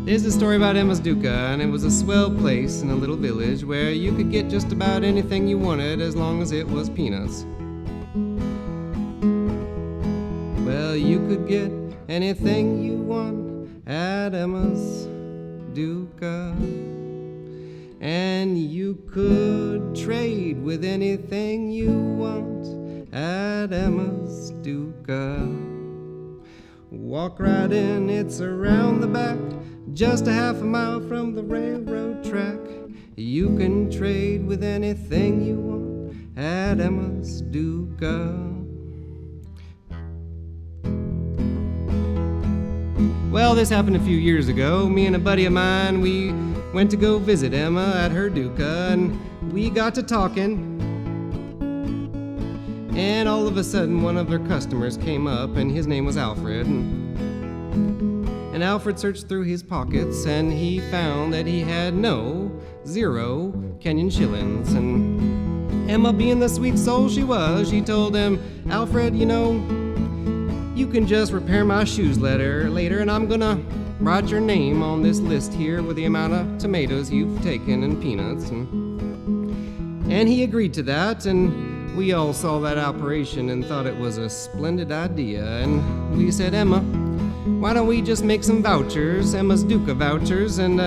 This is a story about Emma's Duka, and it was a swell place in a little village where you could get just about anything you wanted as long as it was peanuts. Well, you could get anything you want at Emma's Duka, and you could trade with anything you want at Emma's Duka. Walk right in, it's around the back, just a half a mile from the railroad track. You can trade with anything you want at Emma's Duka. Well, this happened a few years ago. Me and a buddy of mine, we went to go visit Emma at her Duka, and we got to talking. And all of a sudden, one of their customers came up, and his name was Alfred. And Alfred searched through his pockets, and he found that he had zero Kenyan shillings. And Emma, being the sweet soul she was, she told him, Alfred, you can just repair my shoes later, and I'm gonna write your name on this list here with the amount of tomatoes you've taken and peanuts. And he agreed to that, and we all saw that operation and thought it was a splendid idea. And we said, Emma, why don't we just make some vouchers, Emma's Duka vouchers, and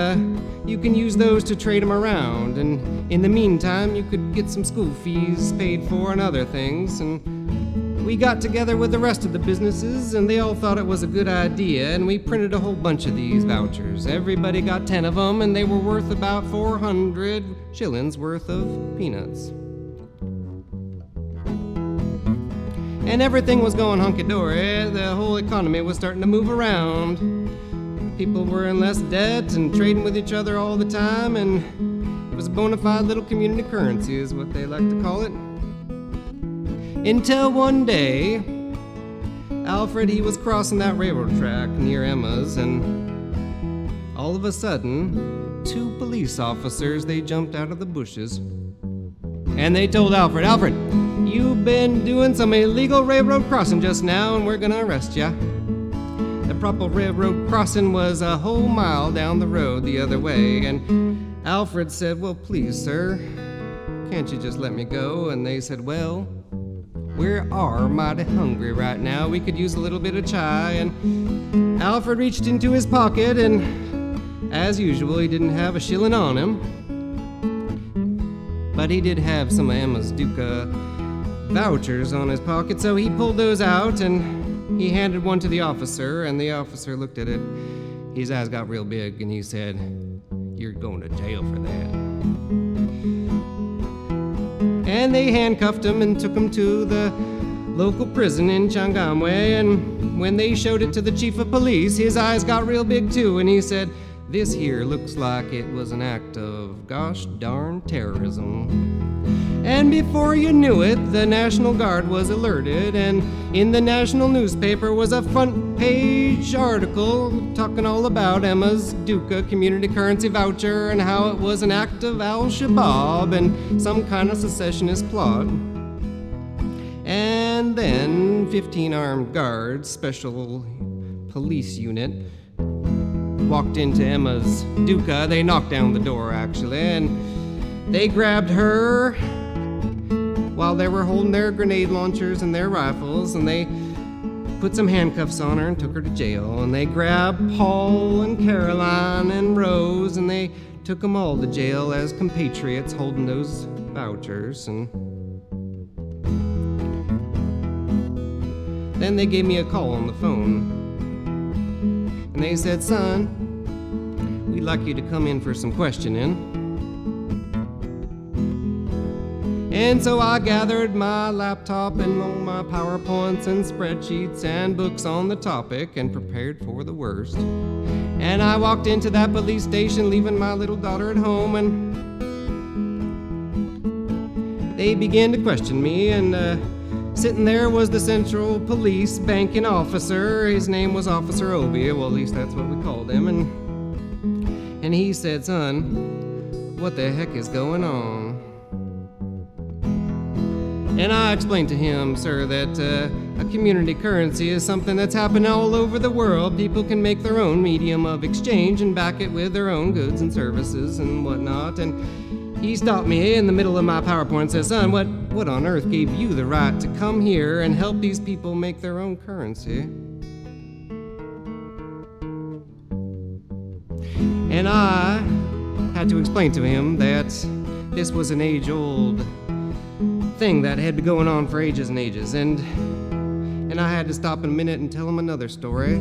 you can use those to trade them around. And in the meantime, you could get some school fees paid for and other things. And we got together with the rest of the businesses, and they all thought it was a good idea, and we printed a whole bunch of these vouchers. Everybody got 10 of them, and they were worth about 400 shillings worth of peanuts. And everything was going hunky-dory. The whole economy was starting to move around. People were in less debt and trading with each other all the time, and it was a bona fide little community currency is what they like to call it. Until one day, Alfred, he was crossing that railroad track near Emma's, and all of a sudden, 2 police officers, they jumped out of the bushes. And they told Alfred, you've been doing some illegal railroad crossing just now, and we're gonna arrest ya. The proper railroad crossing was a whole mile down the road the other way, and Alfred said, well, please, sir, can't you just let me go? And they said, well, we are mighty hungry right now. We could use a little bit of chai. And Alfred reached into his pocket, and as usual, he didn't have a shilling on him. But he did have some of Emma's Duka vouchers on his pocket, so he pulled those out and he handed one to the officer, and the officer looked at it. His eyes got real big, and he said, you're going to jail for that. And they handcuffed him and took him to the local prison in Changamwe, and when they showed it to the chief of police, his eyes got real big too, and he said, this here looks like it was an act of gosh darn terrorism. And before you knew it, the National Guard was alerted, and in the national newspaper was a front page article talking all about Emma's Duka community currency voucher and how it was an act of Al-Shabaab and some kind of secessionist plot. And then 15 armed guards, special police unit, walked into Emma's Duka. They knocked down the door, actually, and they grabbed her while they were holding their grenade launchers and their rifles, and they put some handcuffs on her and took her to jail. And they grabbed Paul and Caroline and Rose, and they took them all to jail as compatriots holding those vouchers. And then they gave me a call on the phone. And they said, son, we'd like you to come in for some questioning. And so I gathered my laptop and all my PowerPoints and spreadsheets and books on the topic and prepared for the worst. And I walked into that police station, leaving my little daughter at home, and they began to question me, and sitting there was the Central Police banking officer. His name was Officer Obi, well, at least that's what we called him. And he said, son, what the heck is going on? And I explained to him, sir, that A community currency is something that's happening all over the world. People can make their own medium of exchange and back it with their own goods and services and whatnot. And he stopped me in the middle of my PowerPoint and said, son, what on earth gave you the right to come here and help these people make their own currency? And I had to explain to him that this was an age-old thing that had been going on for ages and ages. And I had to stop in a minute and tell him another story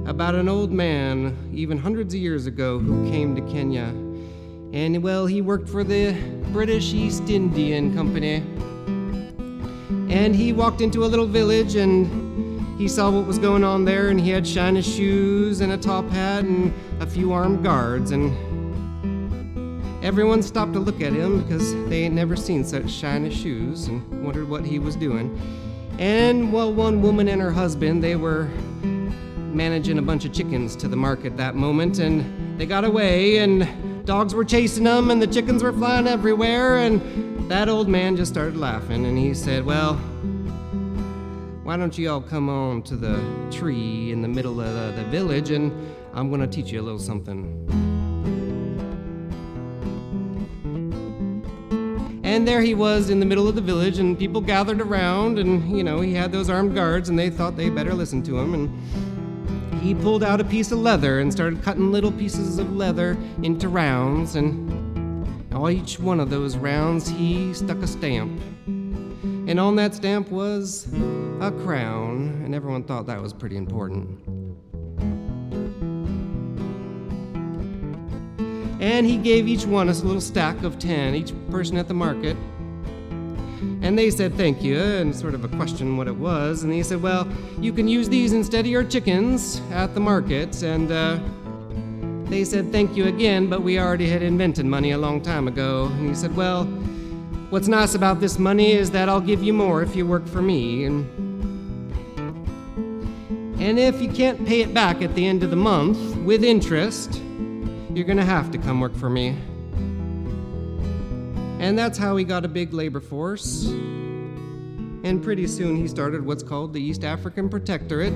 about an old man, even hundreds of years ago, who came to Kenya. And, well, he worked for the British East Indian Company. And he walked into a little village and he saw what was going on there, and he had shiny shoes and a top hat and a few armed guards. And everyone stopped to look at him because they ain't never seen such shiny shoes and wondered what he was doing. And, well, one woman and her husband, they were managing a bunch of chickens to the market that moment, and they got away, and dogs were chasing them, and the chickens were flying everywhere, and that old man just started laughing, and he said, well, why don't you all come on to the tree in the middle of the village, and I'm going to teach you a little something. And there he was in the middle of the village, and people gathered around, and, you know, he had those armed guards, and they thought they better listen to him. And he pulled out a piece of leather and started cutting little pieces of leather into rounds, and on each one of those rounds he stuck a stamp. And on that stamp was a crown, and everyone thought that was pretty important. And he gave each one a little stack of 10, each person at the market. And they said thank you, and sort of a question what it was. And he said, well, you can use these instead of your chickens at the market. And they said thank you again, but we already had invented money a long time ago. And he said, well, what's nice about this money is that I'll give you more if you work for me. And if you can't pay it back at the end of the month with interest, you're gonna have to come work for me. And that's how he got a big labor force. And pretty soon he started what's called the East African Protectorate,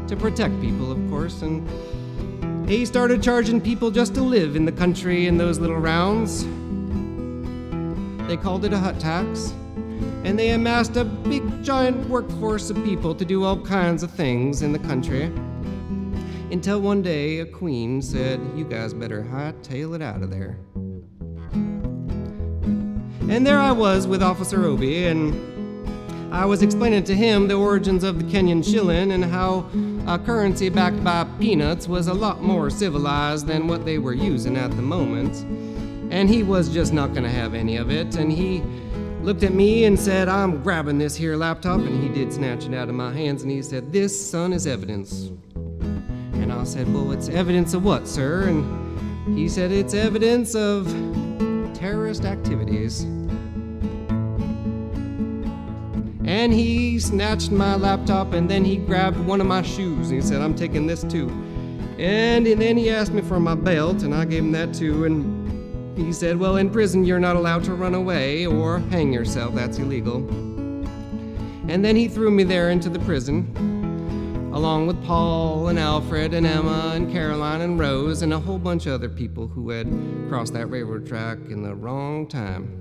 to protect people, of course. And he started charging people just to live in the country in those little rounds. They called it a hut tax. And they amassed a big giant workforce of people to do all kinds of things in the country. Until one day, a queen said, you guys better hightail it out of there. And there I was with Officer Obi, and I was explaining to him the origins of the Kenyan shilling and how a currency backed by peanuts was a lot more civilized than what they were using at the moment. And he was just not going to have any of it, and he looked at me and said, I'm grabbing this here laptop, and he did snatch it out of my hands, and he said, this, son, is evidence. And I said, well, it's evidence of what, sir? And he said, it's evidence of terrorist activities. And he snatched my laptop, and then he grabbed one of my shoes, and he said, I'm taking this too. And then he asked me for my belt, and I gave him that too. And he said, well, in prison you're not allowed to run away or hang yourself, that's illegal. And then he threw me there into the prison, along with Paul and Alfred and Emma and Caroline and Rose and a whole bunch of other people who had crossed that railroad track in the wrong time.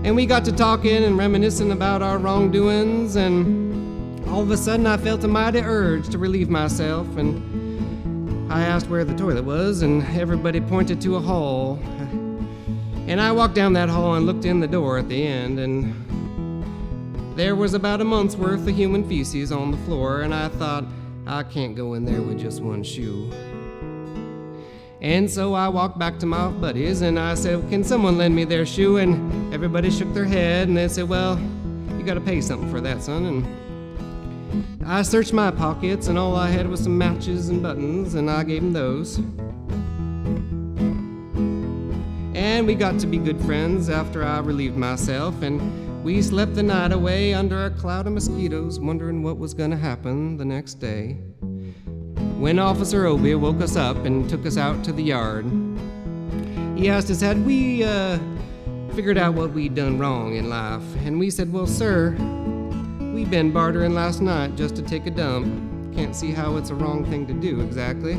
And we got to talking and reminiscing about our wrongdoings, and all of a sudden I felt a mighty urge to relieve myself, and I asked where the toilet was, and everybody pointed to a hall. And I walked down that hall and looked in the door at the end, and there was about a month's worth of human feces on the floor, and I thought, I can't go in there with just one shoe. And so I walked back to my buddies, and I said, can someone lend me their shoe? And everybody shook their head, and they said, well, you gotta pay something for that, son. And I searched my pockets, and all I had was some matches and buttons, and I gave them those. And we got to be good friends after I relieved myself, and we slept the night away under a cloud of mosquitoes, wondering what was going to happen the next day. When Officer Obi woke us up and took us out to the yard, he asked us, had we figured out what we'd done wrong in life. And we said, well, sir, we've been bartering last night just to take a dump. Can't see how it's a wrong thing to do exactly.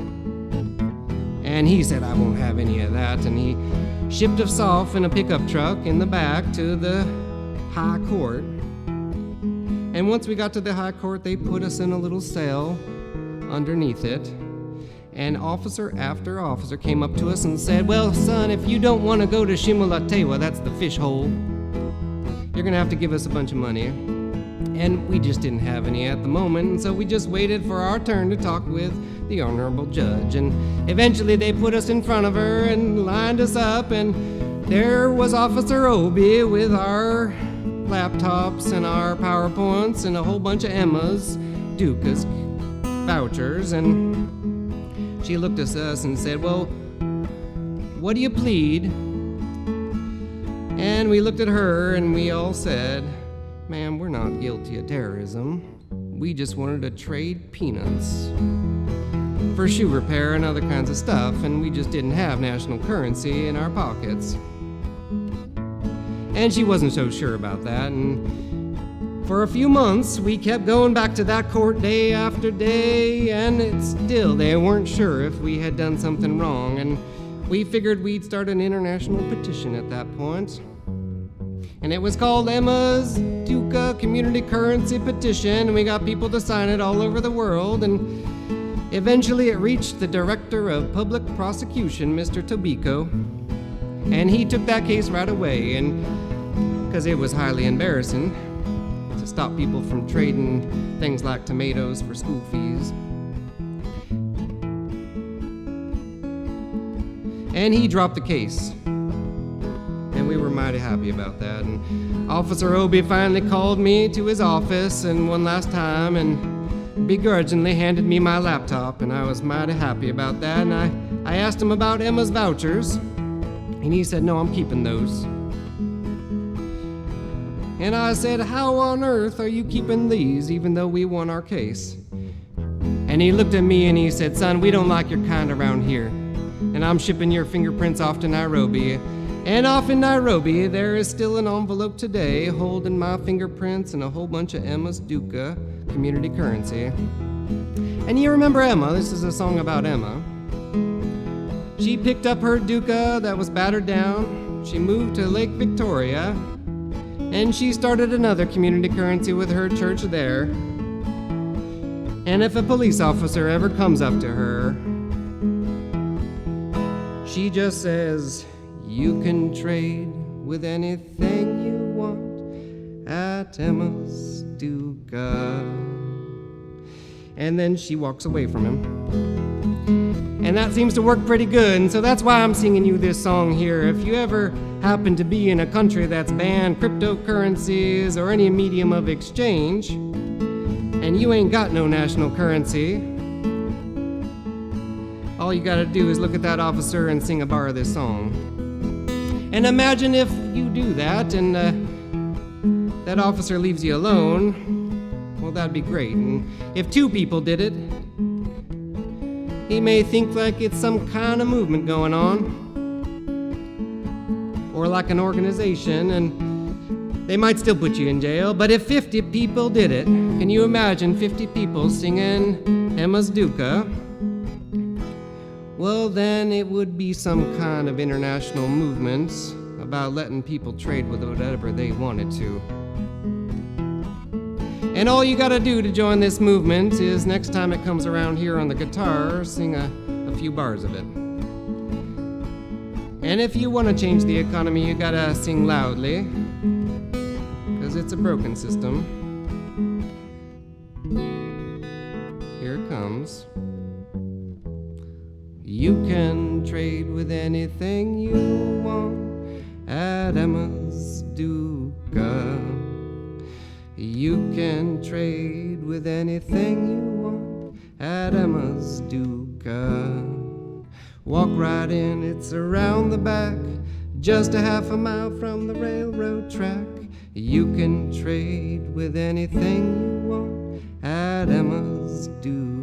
And he said, I won't have any of that. And he shipped us off in a pickup truck in the back to the high court. And once we got to the high court, they put us in a little cell underneath it. And officer after officer came up to us and said, well, son, if you don't want to go to Shimulatewa, that's the fish hole, you're going to have to give us a bunch of money. And we just didn't have any at the moment, and so we just waited for our turn to talk with the honorable judge. And eventually they put us in front of her and lined us up, and there was Officer Obi with our laptops and our PowerPoints and a whole bunch of Emma's, Duka's vouchers, and she looked at us and said, well, what do you plead? And we looked at her and we all said, ma'am, we're not guilty of terrorism. We just wanted to trade peanuts for shoe repair and other kinds of stuff, and we just didn't have national currency in our pockets. And she wasn't so sure about that, and for a few months, we kept going back to that court day after day, and still they weren't sure if we had done something wrong, and we figured we'd start an international petition at that point. And it was called Emma's Duka Community Currency Petition, and we got people to sign it all over the world, and eventually it reached the Director of Public Prosecution, Mr. Tobiko, and he took that case right away, and because it was highly embarrassing to stop people from trading things like tomatoes for school fees. And he dropped the case. And we were mighty happy about that. And Officer Obi finally called me to his office and one last time and begrudgingly handed me my laptop, and I was mighty happy about that. And I asked him about Emma's vouchers, and he said, no, I'm keeping those. And I said, how on earth are you keeping these even though we won our case? And he looked at me and he said, son, we don't like your kind around here, and I'm shipping your fingerprints off to Nairobi. And off in Nairobi, there is still an envelope today holding my fingerprints and a whole bunch of Emma's Duka community currency. And you remember Emma, this is a song about Emma. She picked up her Duka that was battered down, she moved to Lake Victoria, and she started another community currency with her church there. And if a police officer ever comes up to her, she just says, you can trade with anything you want at Emma's Duka. And then she walks away from him. And that seems to work pretty good, and so that's why I'm singing you this song here. If you ever happen to be in a country that's banned cryptocurrencies or any medium of exchange, and you ain't got no national currency, all you gotta do is look at that officer and sing a bar of this song. And imagine if you do that and that officer leaves you alone, well, that'd be great. And if two people did it, he may think like it's some kind of movement going on, or like an organization, and they might still put you in jail. But if 50 people did it, can you imagine 50 people singing Emma's Duka? Well, then it would be some kind of international movement about letting people trade with whatever they wanted to. And all you gotta do to join this movement is next time it comes around here on the guitar, sing a few bars of it. And if you want to change the economy, you gotta sing loudly, because it's a broken system. Here it comes. You can trade with anything you want at Emma's Duka. You can trade with anything you want at Emma's Duka. Walk right in, it's around the back, just a half a mile from the railroad track. You can trade with anything you want at Emma's Duka.